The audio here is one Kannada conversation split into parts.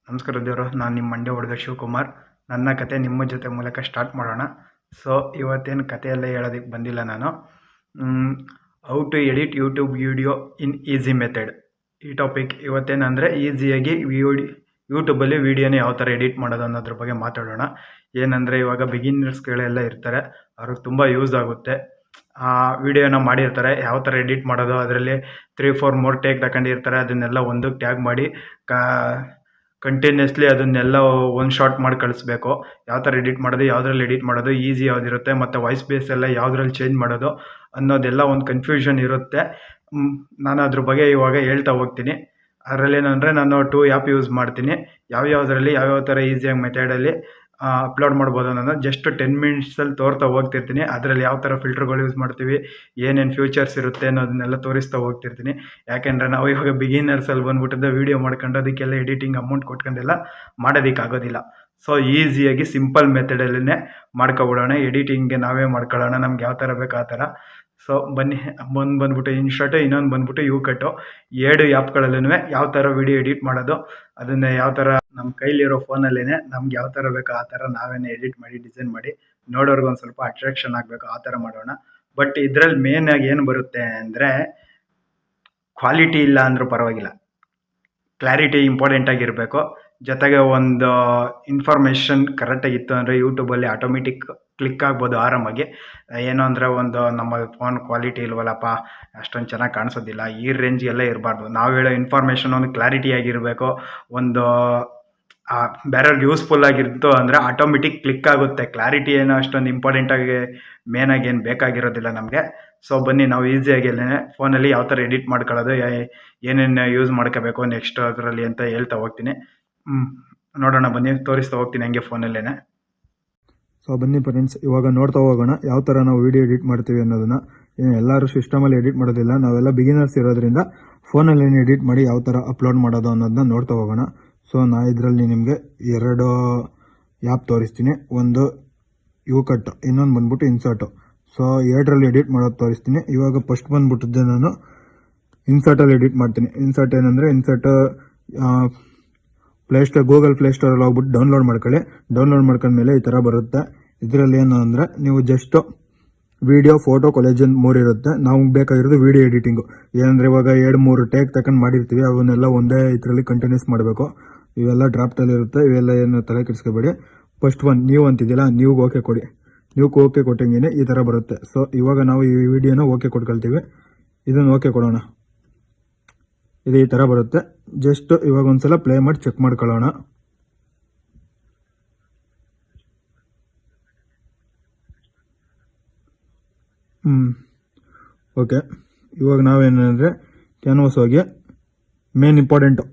ನಮಸ್ಕಾರ ದೇವರು. ನಾನು ನಿಮ್ಮ ಮಂಡ್ಯ ಹುಡುಗ ಶಿವಕುಮಾರ್. ನನ್ನ ಕತೆ ನಿಮ್ಮ ಜೊತೆ ಮೂಲಕ ಸ್ಟಾರ್ಟ್ ಮಾಡೋಣ. ಸೊ ಇವತ್ತೇನು ಕಥೆಯೆಲ್ಲ ಹೇಳೋದಕ್ಕೆ ಬಂದಿಲ್ಲ ನಾನು. How to edit YouTube video in easy method. ಈ ಟಾಪಿಕ್ ಇವತ್ತೇನಂದರೆ ಈಸಿಯಾಗಿ ಯೂಟ್ಯೂಬಲ್ಲಿ ವೀಡಿಯೋನ ಯಾವ ಥರ ಎಡಿಟ್ ಮಾಡೋದು ಅನ್ನೋದ್ರ ಬಗ್ಗೆ ಮಾತಾಡೋಣ. ಏನಂದರೆ ಇವಾಗ ಬಿಗಿನರ್ಸ್ಗಳೆಲ್ಲ ಇರ್ತಾರೆ, ಅವ್ರಿಗೆ ತುಂಬ ಯೂಸ್ ಆಗುತ್ತೆ. ವೀಡಿಯೋನ ಮಾಡಿರ್ತಾರೆ, ಯಾವ ಥರ ಎಡಿಟ್ ಮಾಡೋದು, ಅದರಲ್ಲಿ 3-4 ಮೂರು ಟೇಕ್ ತಗೊಂಡಿರ್ತಾರೆ, ಅದನ್ನೆಲ್ಲ ಒಂದಕ್ಕೆ ಟ್ಯಾಗ್ ಮಾಡಿ ಕಂಟಿನ್ಯೂಸ್ಲಿ ಅದನ್ನೆಲ್ಲ ಒಂದು ಶಾಟ್ ಮಾಡಿ ಕಳಿಸ್ಬೇಕು. ಯಾವ ಥರ ಎಡಿಟ್ ಮಾಡೋದು, ಯಾವುದ್ರಲ್ಲಿ ಎಡಿಟ್ ಮಾಡೋದು, ಈಸಿ ಯಾವುದಿರುತ್ತೆ, ಮತ್ತು ವಾಯ್ಸ್ ಬೇಸ್ ಎಲ್ಲ ಯಾವುದ್ರಲ್ಲಿ ಚೇಂಜ್ ಮಾಡೋದು ಅನ್ನೋದೆಲ್ಲ ಒಂದು ಕನ್ಫ್ಯೂಷನ್ ಇರುತ್ತೆ. ನಾನು ಅದ್ರ ಬಗ್ಗೆ ಇವಾಗ ಹೇಳ್ತಾ ಹೋಗ್ತೀನಿ. ಅದರಲ್ಲಿ ಏನಂದರೆ ನಾನು 2 ಆ್ಯಪ್ ಯೂಸ್ ಮಾಡ್ತೀನಿ. ಯಾವ್ಯಾವುದರಲ್ಲಿ ಯಾವ್ಯಾವ ಥರ ಈಸಿಯಾಗಿ ಮೆಥಡಲ್ಲಿ ಅಪ್ಲೋಡ್ ಮಾಡ್ಬೋದು ಅನ್ನೋದು ಜಸ್ಟ್ 10 ಮಿನಿಟ್ಸಲ್ಲಿ ತೋರ್ತಾ ಹೋಗ್ತಿರ್ತೀನಿ. ಅದರಲ್ಲಿ ಯಾವ ಥರ ಫಿಲ್ಟರ್ಗಳು ಯೂಸ್ ಮಾಡ್ತೀವಿ, ಏನೇನು ಫ್ಯೂಚರ್ಸ್ ಇರುತ್ತೆ ಅನ್ನೋದನ್ನೆಲ್ಲ ತೋರಿಸ್ತಾ ಹೋಗ್ತಿರ್ತೀನಿ. ಯಾಕೆಂದರೆ ನಾವು ಇವಾಗ ಬಿಗಿನರ್ಸಲ್ಲಿ ಬಂದ್ಬಿಟ್ಟಿದ್ದ ವೀಡಿಯೋ ಮಾಡ್ಕೊಂಡು ಅದಕ್ಕೆಲ್ಲ ಎಡಿಟಿಂಗ್ ಅಮೌಂಟ್ ಕೊಟ್ಕೊಂಡೆಲ್ಲ ಮಾಡೋದಕ್ಕಾಗೋದಿಲ್ಲ. ಸೊ ಈಸಿಯಾಗಿ ಸಿಂಪಲ್ ಮೆಥಡಲ್ಲೇ ಮಾಡ್ಕೊಬಿಡೋಣ. ಎಡಿಟಿಂಗ್ಗೆ ನಾವೇ ಮಾಡ್ಕೊಳ್ಳೋಣ, ನಮ್ಗೆ ಯಾವ ಥರ ಬೇಕು ಆ ಥರ. ಸೊ ಬನ್ನಿ, ಬಂದ್ಬಿಟ್ಟು ಇನ್ಶಾರ್ಟು, ಇನ್ನೊಂದು ಬಂದ್ಬಿಟ್ಟು ಯೂಕಟ್ಟು. 2 ಆ್ಯಪ್ಗಳಲ್ಲೂ ಯಾವ ಥರ ವೀಡಿಯೋ ಎಡಿಟ್ ಮಾಡೋದು, ಅದನ್ನೇ ಯಾವ ಥರ ನಮ್ಮ ಕೈಲಿರೋ ಫೋನಲ್ಲೇ ನಮ್ಗೆ ಯಾವ ಥರ ಬೇಕೋ ಆ ಥರ ನಾವೇನೇ ಎಡಿಟ್ ಮಾಡಿ ಡಿಸೈನ್ ಮಾಡಿ ನೋಡೋರ್ಗೆ ಒಂದು ಸ್ವಲ್ಪ ಅಟ್ರಾಕ್ಷನ್ ಆಗಬೇಕು, ಆ ಥರ ಮಾಡೋಣ. ಬಟ್ ಇದರಲ್ಲಿ ಮೇನಾಗಿ ಏನು ಬರುತ್ತೆ ಅಂದರೆ, ಕ್ವಾಲಿಟಿ ಇಲ್ಲ ಅಂದರೂ ಪರವಾಗಿಲ್ಲ, ಕ್ಲಾರಿಟಿ ಇಂಪಾರ್ಟೆಂಟ್ ಆಗಿರಬೇಕು. ಜೊತೆಗೆ ಒಂದು ಇನ್ಫಾರ್ಮೇಷನ್ ಕರೆಕ್ಟಾಗಿತ್ತು ಅಂದರೆ ಯೂಟ್ಯೂಬಲ್ಲಿ ಆಟೋಮೆಟಿಕ್ ಕ್ಲಿಕ್ ಆಗ್ಬೋದು ಆರಾಮಾಗಿ. ಏನು ಅಂದರೆ, ಒಂದು ನಮ್ಮ ಫೋನ್ ಕ್ವಾಲಿಟಿ ಇಲ್ವಲ್ಲಪ್ಪ, ಅಷ್ಟೊಂದು ಚೆನ್ನಾಗಿ ಕಾಣಿಸೋದಿಲ್ಲ, ಈ ರೇಂಜ್ಗೆಲ್ಲ ಇರಬಾರ್ದು. ನಾವು ಹೇಳೋ ಇನ್ಫಾರ್ಮೇಷನ್ ಒಂದು ಕ್ಲಾರಿಟಿ ಆಗಿರಬೇಕು, ಒಂದು ಬೇರೆಯವ್ರಿಗೆ ಯೂಸ್ಫುಲ್ ಆಗಿತ್ತು ಅಂದರೆ ಆಟೋಮೆಟಿಕ್ ಕ್ಲಿಕ್ ಆಗುತ್ತೆ. ಕ್ಲಾರಿಟಿ ಏನೋ ಅಷ್ಟೊಂದು ಇಂಪಾರ್ಟೆಂಟಾಗಿ ಮೇನಾಗಿ ಏನು ಬೇಕಾಗಿರೋದಿಲ್ಲ ನಮಗೆ. ಸೊ ಬನ್ನಿ, ನಾವು ಈಸಿಯಾಗಿ ಫೋನಲ್ಲಿ ಯಾವ ಥರ ಎಡಿಟ್ ಮಾಡ್ಕೊಳ್ಳೋದು, ಏನೇನು ಯೂಸ್ ಮಾಡ್ಕೋಬೇಕು ನೆಕ್ಸ್ಟ್ ಅದರಲ್ಲಿ ಅಂತ ಹೇಳ್ತಾ ಹೋಗ್ತೀನಿ. ನೋಡೋಣ ಬನ್ನಿ, ತೋರಿಸ್ತಾ ಹೋಗ್ತೀನಿ ಹಂಗೆ ಫೋನಲ್ಲೇ. ಸೊ ಬನ್ನಿ ಫ್ರೆಂಡ್ಸ್, ಇವಾಗ ನೋಡ್ತಾ ಹೋಗೋಣ ಯಾವ ಥರ ನಾವು ವೀಡಿಯೋ ಎಡಿಟ್ ಮಾಡ್ತೀವಿ ಅನ್ನೋದನ್ನು. ಎಲ್ಲರೂ ಸಿಸ್ಟಮಲ್ಲಿ ಎಡಿಟ್ ಮಾಡೋದಿಲ್ಲ, ನಾವೆಲ್ಲ ಬಿಗಿನರ್ಸ್ ಇರೋದ್ರಿಂದ ಫೋನಲ್ಲಿ ಎಡಿಟ್ ಮಾಡಿ ಯಾವ ಥರ ಅಪ್ಲೋಡ್ ಮಾಡೋದು ಅನ್ನೋದನ್ನ ನೋಡ್ತಾ ಹೋಗೋಣ. ಸೊ ನಾ ಇದರಲ್ಲಿ ನಿಮಗೆ 2 ಆ್ಯಪ್ ತೋರಿಸ್ತೀನಿ. ಒಂದು ಯೂಕಟ್, ಇನ್ನೊಂದು ಬಂದ್ಬಿಟ್ಟು ಇನ್ಸರ್ಟು. ಸೊ 2ರಲ್ಲಿ ಎಡಿಟ್ ಮಾಡೋದು ತೋರಿಸ್ತೀನಿ. ಇವಾಗ ಫಸ್ಟ್ ಬಂದ್ಬಿಟ್ಟಿದ್ದೆ ನಾನು ಇನ್ಸರ್ಟಲ್ಲಿ ಎಡಿಟ್ ಮಾಡ್ತೀನಿ. ಇನ್ಸರ್ಟ್ ಏನಂದರೆ, ಇನ್ಸರ್ಟ್ ಗೂಗಲ್ ಪ್ಲೇಸ್ಟೋರಲ್ಲಿ ಹೋಗ್ಬಿಟ್ಟು ಡೌನ್ಲೋಡ್ ಮಾಡ್ಕೊಳ್ಳಿ. ಡೌನ್ಲೋಡ್ ಮಾಡ್ಕೊಂಡ್ಮೇಲೆ ಈ ಥರ ಬರುತ್ತೆ. ಇದರಲ್ಲಿ ಏನು ಅಂದರೆ, ನೀವು ಜಸ್ಟ್ ವಿಡಿಯೋ, ಫೋಟೋ, ಕೊಲೇಜನ್ 3 ಇರುತ್ತೆ. ನಾವು ಬೇಕಾಗಿರೋದು ವಿಡಿಯೋ ಎಡಿಟಿಂಗು. ಏನಂದರೆ, ಇವಾಗ 2-3 ಟೇಕ್ ತಗೊಂಡು ಮಾಡಿರ್ತೀವಿ, ಅವನ್ನೆಲ್ಲ ಒಂದೇ ಇದರಲ್ಲಿ ಕಂಟಿನ್ಯೂಸ್ ಮಾಡಬೇಕು. ಇವೆಲ್ಲ ಡ್ರಾಫ್ಟಲ್ಲಿ ಇರುತ್ತೆ, ಇವೆಲ್ಲ ಏನು ತಲೆ ಕೆಡಿಸ್ಕೋಬೇಡಿ. ಫಸ್ಟ್ ನೀವು ಅಂತಿದ್ದಿಲ್ಲ, ನೀವು ಓಕೆ ಕೊಡಿ. ನೀವು ಓಕೆ ಕೊಟ್ಟಂಗೆ ಈ ಥರ ಬರುತ್ತೆ. ಸೊ ಇವಾಗ ನಾವು ಈ ವಿಡಿಯೋನ ಓಕೆ ಕೊಟ್ಕೊಳ್ತೀವಿ. ಇದನ್ನು ಓಕೆ ಕೊಡೋಣ. ಇದು ಈ ಥರ ಬರುತ್ತೆ. ಜಸ್ಟ್ ಇವಾಗ ಒಂದ್ಸಲ ಪ್ಲೇ ಮಾಡಿ ಚೆಕ್ ಮಾಡ್ಕೊಳ್ಳೋಣ. ಓಕೆ, ಇವಾಗ ನಾವೇನಂದರೆ ಕ್ಯಾನ್ವಾಸ್ ಹೋಗಿ ಮೇನ್ ಇಂಪಾರ್ಟೆಂಟು,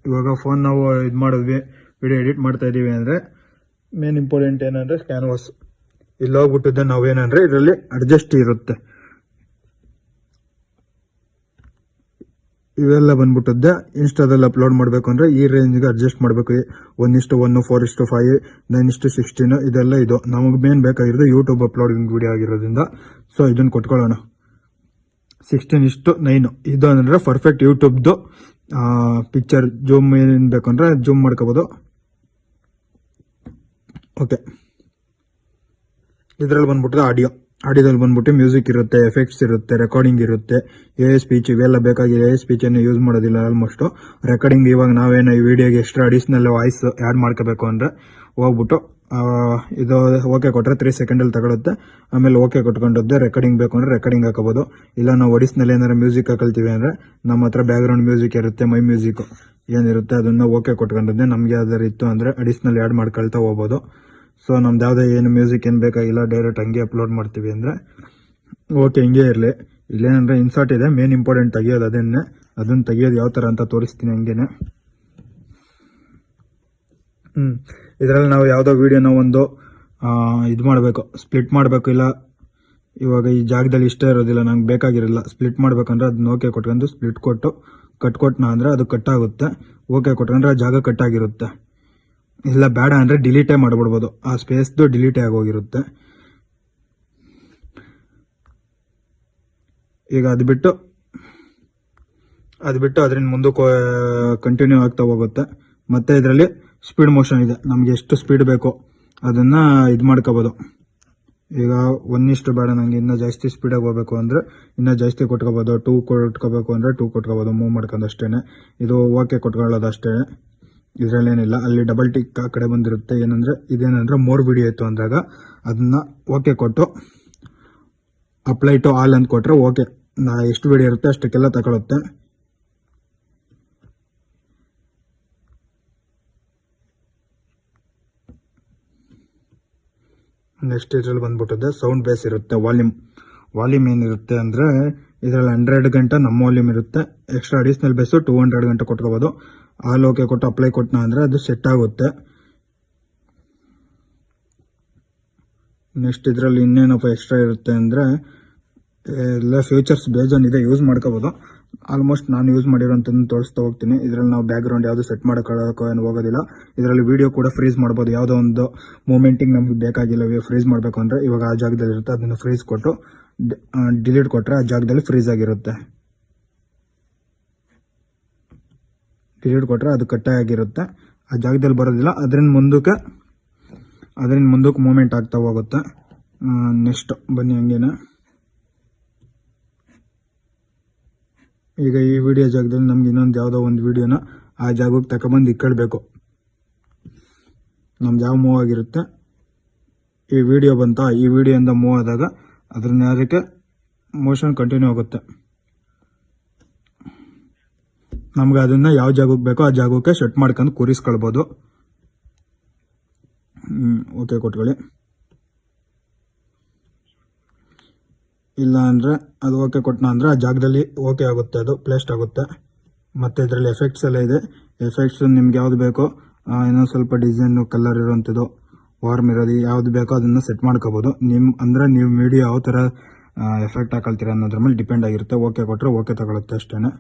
ಇವಾಗ ಫೋನ್ ನಾವು ಇದು ಮಾಡಿದ್ವಿ, ವಿಡಿಯೋ ಎಡಿಟ್ ಮಾಡ್ತಾ ಇದ್ದೀವಿ ಅಂದರೆ ಮೇನ್ ಇಂಪಾರ್ಟೆಂಟ್ ಏನಂದರೆ ಕ್ಯಾನ್ವಾಸ್. ಇಲ್ಲಿ ಹೋಗ್ಬಿಟ್ಟಿದ್ದೆ ನಾವೇನಂದರೆ, ಇದರಲ್ಲಿ ಅಡ್ಜಸ್ಟ್ ಇರುತ್ತೆ, ಇವೆಲ್ಲ ಬಂದ್ಬಿಟ್ಟಿದ್ದೆ. ಇನ್ಸ್ಟಾದಲ್ಲಿ ಅಪ್ಲೋಡ್ ಮಾಡಬೇಕು ಅಂದರೆ ಈ ರೇಂಜ್ಗೆ ಅಡ್ಜಸ್ಟ್ ಮಾಡಬೇಕು. 1:1, 4:5, 9:16 ಇದೆಲ್ಲ ಇದು ನಮಗೆ ಮೇನ್ ಬೇಕಾಗಿರೋದು ಯೂಟ್ಯೂಬ್ ಅಪ್ಲೋಡಿಂಗ್ ವಿಡಿಯೋ ಆಗಿರೋದ್ರಿಂದ. ಸೊ ಇದನ್ನು ಕೊಟ್ಕೊಳ್ಳೋಣ. 16:9 ಇದು ಅಂದರೆ ಪರ್ಫೆಕ್ಟ್ ಯೂಟ್ಯೂಬ್ದು ಪಿಕ್ಚರ್. ಜೂಮ್ ಏನು ಬೇಕಂದ್ರೆ ಜೂಮ್ ಮಾಡ್ಕೋಬೋದು. ಓಕೆ, ಇದರಲ್ಲಿ ಬಂದ್ಬಿಟ್ರೆ ಆಡಿಯೋದಲ್ಲಿ ಬಂದ್ಬಿಟ್ಟು ಮ್ಯೂಸಿಕ್ ಇರುತ್ತೆ, ಎಫೆಕ್ಟ್ಸ್ ಇರುತ್ತೆ, ರೆಕಾರ್ಡಿಂಗ್ ಇರುತ್ತೆ, AI ಸ್ಪೀಚ್ ಇವೆಲ್ಲ ಬೇಕಾಗಿದೆ. AI ಸ್ಪೀಚನ್ನು ಯೂಸ್ ಮಾಡೋದಿಲ್ಲ ಆಲ್ಮೋಸ್ಟು. ರೆಕಾರ್ಡಿಂಗ್ ಇವಾಗ ನಾವೇನು ಈ ವಿಡಿಯೋಗೆ ಎಕ್ಸ್ಟ್ರಾ ಅಡಿಷ್ನಲ್ ವಾಯ್ಸ್ ಆ್ಯಡ್ ಮಾಡ್ಕೋಬೇಕು ಅಂದರೆ ಹೋಗ್ಬಿಟ್ಟು ಇದು ಓಕೆ ಕೊಟ್ಟರೆ 3 ಸೆಕೆಂಡಲ್ಲಿ ತಗೊಳುತ್ತೆ. ಆಮೇಲೆ ಓಕೆ ಕೊಟ್ಕೊಂಡದ್ದೆ ರೆಕಾರ್ಡಿಂಗ್ ಬೇಕು ಅಂದರೆ ರೆಕಾರ್ಡಿಂಗ್ ಹಾಕೋಬೋದು. ಇಲ್ಲ ನಾವು ಅಡಿಷ್ನಲ್ ಏನಾರು ಮ್ಯೂಸಿಕ್ ಹಾಕೊಳ್ತೀವಿ ಅಂದರೆ ನಮ್ಮ ಹತ್ರ ಬ್ಯಾಕ್ಗ್ರೌಂಡ್ ಮ್ಯೂಸಿಕ್ ಇರುತ್ತೆ, ಮೈ ಮ್ಯೂಸಿಕ್ ಏನಿರುತ್ತೆ ಅದನ್ನು ಓಕೆ ಕೊಟ್ಕೊಂಡದ್ದೆ. ನಮಗೆ ಯಾವ್ದಾರು ಇತ್ತು ಅಂದರೆ ಅಡಿಷ್ನಲ್ ಆ್ಯಡ್ ಮಾಡ್ಕೊಳ್ತಾ ಹೋಗ್ಬೋದು. ಸೊ ನಮ್ದು ಯಾವುದೇ ಏನು ಮ್ಯೂಸಿಕ್ ಏನು ಬೇಕಾಗಿಲ್ಲ, ಡೈರೆಕ್ಟ್ ಹಂಗೆ ಅಪ್ಲೋಡ್ ಮಾಡ್ತೀವಿ ಅಂದರೆ ಓಕೆ ಹಿಂಗೆ ಇರಲಿ. ಇಲ್ಲೇನಂದರೆ ಇನ್ಸರ್ಟ್ ಇದೆ, ಮೇನ್ ಇಂಪಾರ್ಟೆಂಟ್ ತೆಗಿಯೋದು ಅದನ್ನು ತೆಗಿಯೋದು ಯಾವ ಥರ ಅಂತ ತೋರಿಸ್ತೀನಿ ಹಂಗೇನೆ. ಇದರಲ್ಲಿ ನಾವು ಯಾವುದೋ ವೀಡಿಯೋನ ಒಂದು ಇದು ಮಾಡಬೇಕು, ಸ್ಪ್ಲಿಟ್ ಮಾಡಬೇಕು. ಇಲ್ಲ ಇವಾಗ ಈ ಜಾಗದಲ್ಲಿ ಇಷ್ಟ ಇರೋದಿಲ್ಲ, ನಂಗೆ ಬೇಕಾಗಿರಲ್ಲ, ಸ್ಪ್ಲಿಟ್ ಮಾಡ್ಬೇಕಂದ್ರೆ ಅದನ್ನ ಓಕೆ ಕೊಟ್ಕೊಂಡು ಸ್ಪ್ಲಿಟ್ ಕೊಟ್ಟು ಕೊಟ್ಟನ ಅಂದರೆ ಅದು ಕಟ್ ಆಗುತ್ತೆ. ಓಕೆ ಕೊಟ್ಕೊಂಡ್ರೆ ಆ ಜಾಗ ಕಟ್ ಆಗಿರುತ್ತೆ. ಇಲ್ಲ ಬೇಡ ಅಂದರೆ ಡಿಲೀಟೇ ಮಾಡಿಬಿಡ್ಬೋದು, ಆ ಸ್ಪೇಸ್ದು ಡಿಲೀಟೇ ಆಗೋಗಿರುತ್ತೆ. ಈಗ ಅದು ಬಿಟ್ಟು ಅದರಿಂದ ಮುಂದಕ್ಕೆ ಕಂಟಿನ್ಯೂ ಆಗ್ತಾ ಹೋಗುತ್ತೆ. ಮತ್ತು ಇದರಲ್ಲಿ ಸ್ಪೀಡ್ ಮೋಷನ್ ಇದೆ, ನಮಗೆ ಎಷ್ಟು ಸ್ಪೀಡ್ ಬೇಕೋ ಅದನ್ನು ಇದು ಮಾಡ್ಕೋಬೋದು. ಈಗ 1:1 ಬೇಡ, ನನಗೆ ಇನ್ನೂ ಜಾಸ್ತಿ ಸ್ಪೀಡಾಗಿ ಹೋಗಬೇಕು ಅಂದರೆ ಇನ್ನೂ ಜಾಸ್ತಿ ಕೊಟ್ಕೋಬೋದು. 2 ಕೊಟ್ಕೋಬೇಕು ಅಂದರೆ 2 ಕೊಟ್ಕೋಬೋದು, ಮೂವ್ ಮಾಡ್ಕೊಂಡು ಅಷ್ಟೇ. ಇದು ಓಕೆ ಕೊಟ್ಕೊಳ್ಳೋದು ಅಷ್ಟೇ, ಇದರಲ್ಲೇನಿಲ್ಲ. ಅಲ್ಲಿ ಡಬಲ್ ಟಿಕ್ ಆ ಕಡೆ ಬಂದಿರುತ್ತೆ. ಇದೇನಂದ್ರೆ ಮೋರ್ ವಿಡಿಯೋ ಇತ್ತು ಅಂದಾಗ ಅದನ್ನು ಓಕೆ ಕೊಟ್ಟು ಅಪ್ಲೈ ಟು ಆಲ್ ಅಂತ ಕೊಟ್ಟರೆ ಓಕೆ, ಎಷ್ಟು ವಿಡಿಯೋ ಇರುತ್ತೆ ಅಷ್ಟಕ್ಕೆಲ್ಲ ತಗೊಳುತ್ತೆ. ನೆಕ್ಸ್ಟ್ ಇದರಲ್ಲಿ ಬಂದ್ಬಿಟ್ಟಿದೆ ಸೌಂಡ್ ಬೇಸ್ ಇರುತ್ತೆ. ವಾಲ್ಯೂಮ್ ಏನಿರುತ್ತೆ ಅಂದರೆ ಇದರಲ್ಲಿ 100 ಗಂಟೆ ನಮ್ಮ ವಾಲ್ಯೂಮ್ ಇರುತ್ತೆ. ಎಕ್ಸ್ಟ್ರಾ ಅಡಿಷನಲ್ ಬೇಸು 200 ಗಂಟೆ ಕೊಟ್ಕೋಬೋದು. ಆಲ್ ಓಕೆ ಕೊಟ್ಟು ಅಪ್ಲೈ ಕೊಟ್ಟನ ಅಂದರೆ ಅದು ಸೆಟ್ ಆಗುತ್ತೆ. ನೆಕ್ಸ್ಟ್ ಇದರಲ್ಲಿ ಇನ್ನೇನಪ್ಪ ಎಕ್ಸ್ಟ್ರಾ ಇರುತ್ತೆ ಅಂದರೆ ಎಲ್ಲ ಫ್ಯೂಚರ್ಸ್ ಬೇಜಾನ್ ಇದೆ, ಯೂಸ್ ಮಾಡ್ಕೋಬೋದು. ಆಲ್ಮೋಸ್ಟ್ ನಾನು ಯೂಸ್ ಮಾಡಿರೋಂಥದ್ದು ತೋರಿಸ್ತಾ ಹೋಗ್ತೀನಿ. ಇದರಲ್ಲಿ ನಾವು ಬ್ಯಾಕ್ಗ್ರೌಂಡ್ ಯಾವುದು ಸೆಟ್ ಮಾಡೋಕ್ಕೋ ಏನು ಹೋಗೋದಿಲ್ಲ. ಇದರಲ್ಲಿ ವಿಡಿಯೋ ಕೂಡ ಫ್ರೀಸ್ ಮಾಡ್ಬೋದು. ಯಾವುದೋ ಒಂದು ಮೂಮೆಂಟಿಗೆ ನಮಗೆ ಬೇಕಾಗಿಲ್ಲ ಫ್ರೀಸ್ ಮಾಡಬೇಕು ಅಂದರೆ ಇವಾಗ ಆ ಜಾಗದಲ್ಲಿ ಇರುತ್ತೆ, ಅದನ್ನು ಫ್ರೀಸ್ ಕೊಟ್ಟು ಡಿಲೀಟ್ ಕೊಟ್ಟರೆ ಆ ಜಾಗದಲ್ಲಿ ಫ್ರೀಸ್ ಆಗಿರುತ್ತೆ. ಡಿಲೀಟ್ ಕೊಟ್ಟರೆ ಅದು ಕಟ್ಟೆ ಆಗಿರುತ್ತೆ, ಆ ಜಾಗದಲ್ಲಿ ಬರೋದಿಲ್ಲ. ಅದರಿಂದ ಮುಂದಕ್ಕೆ ಮೂಮೆಂಟ್ ಆಗ್ತಾ ಹೋಗುತ್ತೆ. ನೆಕ್ಸ್ಟ್ ಬನ್ನಿ ಹಂಗೇನೆ. ಈಗ ಈ ವಿಡಿಯೋ ಜಾಗದಲ್ಲಿ ನಮ್ಗೆ ಇನ್ನೊಂದು ಯಾವುದೋ ಒಂದು ವಿಡಿಯೋನ ಆ ಜಾಗಕ್ಕೆ ತಗೊಬಂದು ಇಕ್ಕೊಳ್ಬೇಕು. ನಮ್ದು ಯಾವ ಮೂವ್ ಆಗಿರುತ್ತೆ, ಈ ವಿಡಿಯೋ ಬಂತಾ, ಈ ವಿಡಿಯೋಯಿಂದ ಮೂವ್ ಆದಾಗ ಅದ್ರ ನೇರಕ್ಕೆ ಮೋಷನ್ ಕಂಟಿನ್ಯೂ ಆಗುತ್ತೆ. ನಮ್ಗೆ ಅದನ್ನು ಯಾವ ಜಾಗಕ್ಕೆ ಬೇಕೋ ಆ ಜಾಗಕ್ಕೆ ಸೆಟ್ ಮಾಡ್ಕೊಂಡು ಕೂರಿಸ್ಕೊಳ್ಬೋದು. ಓಕೆ ಕೊಟ್ಕೊಳ್ಳಿ. ಇಲ್ಲ ಅಂದರೆ ಅದು ಓಕೆ ಕೊಟ್ಟನ ಅಂದರೆ ಆ ಜಾಗದಲ್ಲಿ ಓಕೆ ಆಗುತ್ತೆ, ಅದು ಪ್ಲೇಸ್ಟ್ ಆಗುತ್ತೆ. ಮತ್ತು ಇದರಲ್ಲಿ ಎಫೆಕ್ಟ್ಸ್ ಎಲ್ಲ ಇದೆ. ಎಫೆಕ್ಟ್ಸ್ ನಿಮ್ಗೆ ಯಾವ್ದು ಬೇಕೋ, ಇನ್ನೊಂದು ಸ್ವಲ್ಪ ಡಿಸೈನು ಕಲರ್ ಇರೋವಂಥದ್ದು, ವಾರ್ಮ್ ಇರೋದು ಯಾವ್ದು ಬೇಕೋ ಅದನ್ನು ಸೆಟ್ ಮಾಡ್ಕೋಬೋದು. ನೀವು ವಿಡಿಯೋ ಯಾವ ಥರ ಎಫೆಕ್ಟ್ ಹಾಕೊಳ್ತೀರ ಅನ್ನೋದ್ರ ಮೇಲೆ ಡಿಪೆಂಡ್ ಆಗಿರುತ್ತೆ. ಓಕೆ ಕೊಟ್ಟರೆ ಓಕೆ ತಗೊಳುತ್ತೆ ಅಷ್ಟೇ.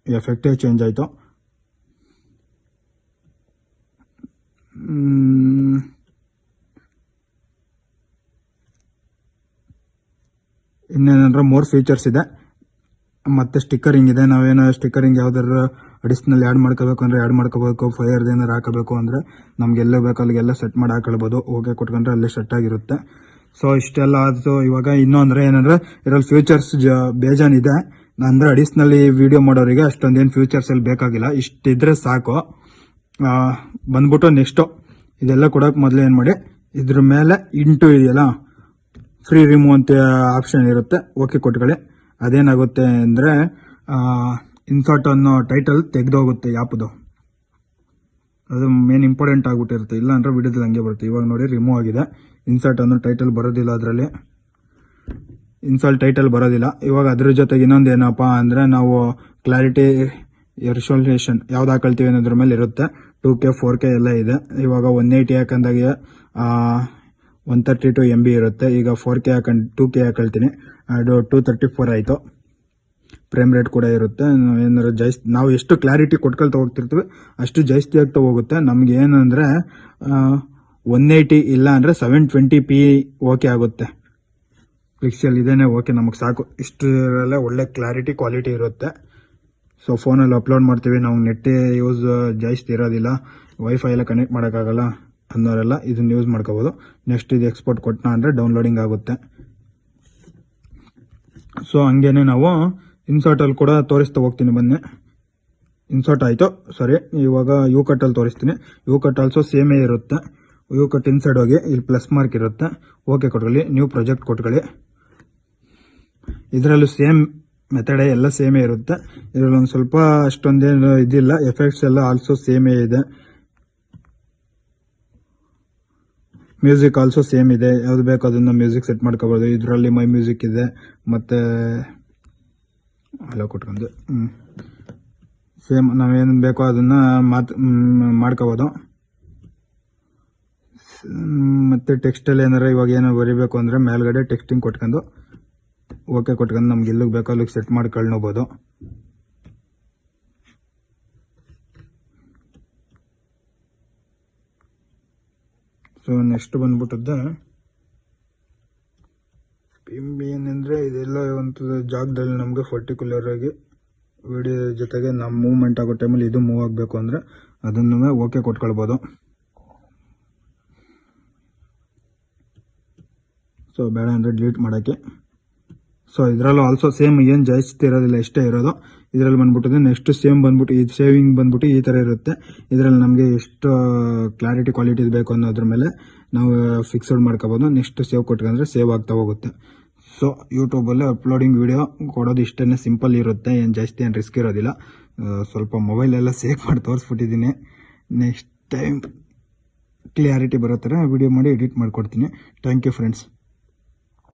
ಎಫೆಕ್ಟೇ ಚೇಂಜ್ ಆಯಿತು. ಇನ್ನೇನಂದ್ರೆ ಮೋರ್ ಫೀಚರ್ಸ್ ಇದೆ. ಮತ್ತು ಸ್ಟಿಕ್ಕರಿಂಗ್ ಇದೆ. ನಾವೇನೋ ಸ್ಟಿಕ್ಕರಿಂಗ್ ಯಾವ್ದಾದ್ರು ಅಡಿಷನಲ್ ಆ್ಯಡ್ ಮಾಡ್ಕೋಬೇಕು ಅಂದರೆ ಆ್ಯಡ್ ಮಾಡ್ಕೋಬೇಕು. ಫೈರ್ದು ಏನಾರು ಹಾಕಬೇಕು ಅಂದರೆ ನಮ್ಗೆ ಎಲ್ಲೇ ಬೇಕು ಅಲ್ಲಿಗೆಲ್ಲ ಸೆಟ್ ಮಾಡಿ ಹಾಕೊಳ್ಬೋದು. ಓಕೆ ಕೊಟ್ಕೊಂಡ್ರೆ ಅಲ್ಲೇ ಸೆಟ್ ಆಗಿರುತ್ತೆ. ಸೊ ಇಷ್ಟೆಲ್ಲ ಆಯಿತು. ಇವಾಗ ಇನ್ನೂ ಅಂದರೆ ಏನಂದರೆ ಇದರಲ್ಲಿ ಫ್ಯೂಚರ್ಸ್ ಬೇಜಾನಿದೆ. ಅಂದರೆ ಅಡಿಷ್ನಲಿ ವಿಡಿಯೋ ಮಾಡೋರಿಗೆ ಅಷ್ಟೊಂದೇನು ಫ್ಯೂಚರ್ಸ್ ಅಲ್ಲಿ ಬೇಕಾಗಿಲ್ಲ, ಇಷ್ಟಿದ್ರೆ ಸಾಕು. ಬಂದ್ಬಿಟ್ಟು ನೆಕ್ಸ್ಟು ಇದೆಲ್ಲ ಕೊಡೋಕೆ ಮೊದಲು ಏನು ಮಾಡಿ, ಇದ್ರ ಮೇಲೆ ಇಂಟು ಇದೆಯಲ್ಲ ಫ್ರೀ ರಿಮೂವ್ ಅಂತ ಆಪ್ಷನ್ ಇರುತ್ತೆ, ಓಕೆ ಕೊಟ್ಕೊಳ್ಳಿ. ಅದೇನಾಗುತ್ತೆ ಅಂದರೆ ಇನ್ಸರ್ಟ್ ಅನ್ನೋ ಟೈಟಲ್ ತೆಗೆದೋಗುತ್ತೆ ಆ್ಯಪ್ದು, ಅದು ಮೇನ್ ಇಂಪಾರ್ಟೆಂಟ್ ಆಗಿಬಿಟ್ಟಿರುತ್ತೆ. ಇಲ್ಲ ಅಂದರೆ ವಿಡಿಯೋದಲ್ಲಿ ಹಂಗೆ ಬರುತ್ತೆ. ಇವಾಗ ನೋಡಿ ರಿಮೂವ್ ಆಗಿದೆ. ಇನ್ಸರ್ಟ್ ಅನ್ನೋ ಟೈಟಲ್ ಬರೋದಿಲ್ಲ, ಅದರಲ್ಲಿ ಟೈಟಲ್ ಬರೋದಿಲ್ಲ. ಇವಾಗ ಅದ್ರ ಜೊತೆಗೆ ಇನ್ನೊಂದು ಏನಪ್ಪ ಅಂದರೆ ನಾವು ಕ್ಲಾರಿಟಿ ರೆಸೊಲ್ಯೂಷನ್ ಯಾವ್ದು ಹಾಕೊಳ್ತೀವಿ ಅನ್ನೋದ್ರ ಮೇಲೆ ಇರುತ್ತೆ. 2K 4K ಎಲ್ಲ ಇದೆ. ಇವಾಗ 180 ಹಾಕಂದಾಗೆ 132 MB ಇರುತ್ತೆ. ಈಗ 4K 2K ಹಾಕೊಳ್ತೀನಿ, ಅದು 234 ಆಯಿತು. ಫ್ರೇಮ್ ರೇಟ್ ಕೂಡ ಇರುತ್ತೆ. ಏನಾದ್ರು ನಾವು ಎಷ್ಟು ಕ್ಲಾರಿಟಿ ಕೊಟ್ಕೊಳ್ತಾ ಹೋಗ್ತಿರ್ತೀವಿ ಅಷ್ಟು ಜಾಸ್ತಿ ಆಗ್ತಾ ಹೋಗುತ್ತೆ. ನಮ್ಗೆ ಏನಂದರೆ 180 ಇಲ್ಲ ಅಂದರೆ 720p ಓಕೆ ಆಗುತ್ತೆ. ಪಿಕ್ಸೆಲ್ ಇದೇನೆ ಓಕೆ, ನಮಗೆ ಸಾಕು. ಇಷ್ಟರಲ್ಲೇ ಒಳ್ಳೆ ಕ್ವಾಲಿಟಿ ಇರುತ್ತೆ. ಸೊ ಫೋನಲ್ಲಿ ಅಪ್ಲೋಡ್ ಮಾಡ್ತೀವಿ, ನಾವು ನೆಟ್ ಯೂಸ್ ಜಾಸ್ತಿ ಇರೋದಿಲ್ಲ, ವೈಫೈ ಎಲ್ಲ ಕನೆಕ್ಟ್ ಮಾಡೋಕ್ಕಾಗಲ್ಲ ಅನ್ನೋರೆಲ್ಲ ಇದನ್ನು ಯೂಸ್ ಮಾಡ್ಕೋಬೋದು. ನೆಕ್ಸ್ಟ್ ಇದು ಎಕ್ಸ್ಪೋರ್ಟ್ ಕೊಟ್ಟನ ಅಂದರೆ ಡೌನ್ಲೋಡಿಂಗ್ ಆಗುತ್ತೆ. ಸೊ ಹಂಗೇನೆ ನಾವು ಇನ್ಸರ್ಟಲ್ಲಿ ಕೂಡ ತೋರಿಸ್ತಾ ಹೋಗ್ತೀನಿ ಬನ್ನಿ. ಇನ್ಸರ್ಟ್ ಆಯಿತು, ಸರಿ. ಇವಾಗ ಯು ಕಟ್ಟಲ್ಲಿ ತೋರಿಸ್ತೀನಿ. ಯು ಕಟ್ ಆಲ್ಸೋ ಸೇಮೇ ಇರುತ್ತೆ. ಯು ಕಟ್ ಇನ್ಸೈಡ್ ಹೋಗಿ ಇಲ್ಲಿ ಪ್ಲಸ್ ಮಾರ್ಕ್ ಇರುತ್ತೆ, ಓಕೆ ಕೊಟ್ಕೊಳ್ಳಿ. ನ್ಯೂ ಪ್ರಾಜೆಕ್ಟ್ ಕೊಟ್ಕೊಳ್ಳಿ. ಇದರಲ್ಲೂ ಸೇಮ್ ಮೆಥಡೇ, ಎಲ್ಲ ಸೇಮೇ ಇರುತ್ತೆ. ಇದರಲ್ಲಿ ಒಂದು ಸ್ವಲ್ಪ ಅಷ್ಟೊಂದೇನು ಇದಿಲ್ಲ. ಎಫೆಕ್ಟ್ಸ್ ಎಲ್ಲ ಆಲ್ಸೋ ಸೇಮೇ ಇದೆ. ಮ್ಯೂಸಿಕ್ ಆಲ್ಸೋ ಸೇಮ್ ಇದೆ. ಯಾವ್ದು ಬೇಕೋ ಅದನ್ನು ಮ್ಯೂಸಿಕ್ ಸೆಟ್ ಮಾಡ್ಕೋಬೋದು. ಇದರಲ್ಲಿ ಮೈ ಮ್ಯೂಸಿಕ್ ಇದೆ, ಮತ್ತು ಎಲ್ಲ ಕೊಟ್ಕೊಂಡು ಸೇಮ್ ನಾವೇನು ಬೇಕೋ ಅದನ್ನು ಮಾಡ್ಕೋಬೋದು. ಮತ್ತು ಟೆಕ್ಸ್ಟಲ್ಲಿ ಏನಾರ ಇವಾಗ ಏನೋ ಬರೀಬೇಕು ಅಂದರೆ ಮೇಲ್ಗಡೆ ಟೆಕ್ಸ್ಟಿಂಗ್ ಕೊಟ್ಕೊಂಡು ಓಕೆ ಕೊಟ್ಕೊಂಡು ನಮ್ಗೆ ಎಲ್ಲಿಗೆ ಬೇಕೋ ಅಲ್ಲಿಗೆ ಸೆಟ್ ಮಾಡ್ಕೊಳ್ಬೋದು. ಸೊ ನೆಕ್ಸ್ಟ್ ಬಂದ್ಬಿಟ್ಟದ್ದು ಏನಂದರೆ ಇದೆಲ್ಲ ಒಂದು ಜಾಗದಲ್ಲಿ ನಮಗೆ ಪರ್ಟಿಕ್ಯುಲರ್ ಆಗಿ ವಿಡಿಯೋ ಜೊತೆಗೆ ನಮ್ಮ ಮೂವ್ಮೆಂಟ್ ಆಗೋ ಟೈಮಲ್ಲಿ ಇದು ಮೂವ್ ಆಗಬೇಕು ಅಂದರೆ ಅದನ್ನು ಓಕೆ ಕೊಟ್ಕೊಳ್ಬೋದು. ಸೊ ಬೇಡ ಅಂದರೆ ಡಿಲೀಟ್ ಮಾಡೋಕ್ಕೆ. ಸೊ ಇದರಲ್ಲೂ ಆಲ್ಸೋ ಸೇಮ್ ಏನು ಜಾಸ್ತಿ ಇರೋದಿಲ್ಲ, ಇಷ್ಟೇ ಇರೋದು. ಇದರಲ್ಲಿ ಬಂದ್ಬಿಟ್ಟಿದೆ ನೆಕ್ಸ್ಟ್ ಸೇಮ್ ಬಂದ್ಬಿಟ್ಟು ಈ ಸೇವಿಂಗ್ ಬಂದ್ಬಿಟ್ಟು ಈ ಥರ ಇರುತ್ತೆ. ಇದರಲ್ಲಿ ನಮಗೆ ಎಷ್ಟು ಕ್ಲಾರಿಟಿ ಕ್ವಾಲಿಟಿ ಬೇಕು ಅನ್ನೋದ್ರ ಮೇಲೆ ನಾವು ಫಿಕ್ಸಡ್ ಮಾಡ್ಕೋಬೋದು. ನೆಕ್ಸ್ಟ್ ಸೇವ್ ಕೊಟ್ಕೊಂಡ್ರೆ ಸೇವ್ ಆಗ್ತಾ ಹೋಗುತ್ತೆ. ಸೊ ಯೂಟ್ಯೂಬಲ್ಲಿ ಅಪ್ಲೋಡಿಂಗ್ ವಿಡಿಯೋ ಕೊಡೋದು ಇಷ್ಟೇ ಸಿಂಪಲ್ ಇರುತ್ತೆ, ಏನು ಜಾಸ್ತಿ ಏನು ರಿಸ್ಕ್ ಇರೋದಿಲ್ಲ. ಸ್ವಲ್ಪ ಮೊಬೈಲೆಲ್ಲ ಸೇವ್ ಮಾಡಿ ತೋರಿಸ್ಬಿಟ್ಟಿದ್ದೀನಿ. ನೆಕ್ಸ್ಟ್ ಟೈಮ್ ಕ್ಲಿಯಾರಿಟಿ ಬರೋ ಥರ ವಿಡಿಯೋ ಮಾಡಿ ಎಡಿಟ್ ಮಾಡಿಕೊಡ್ತೀನಿ. Thank you friends.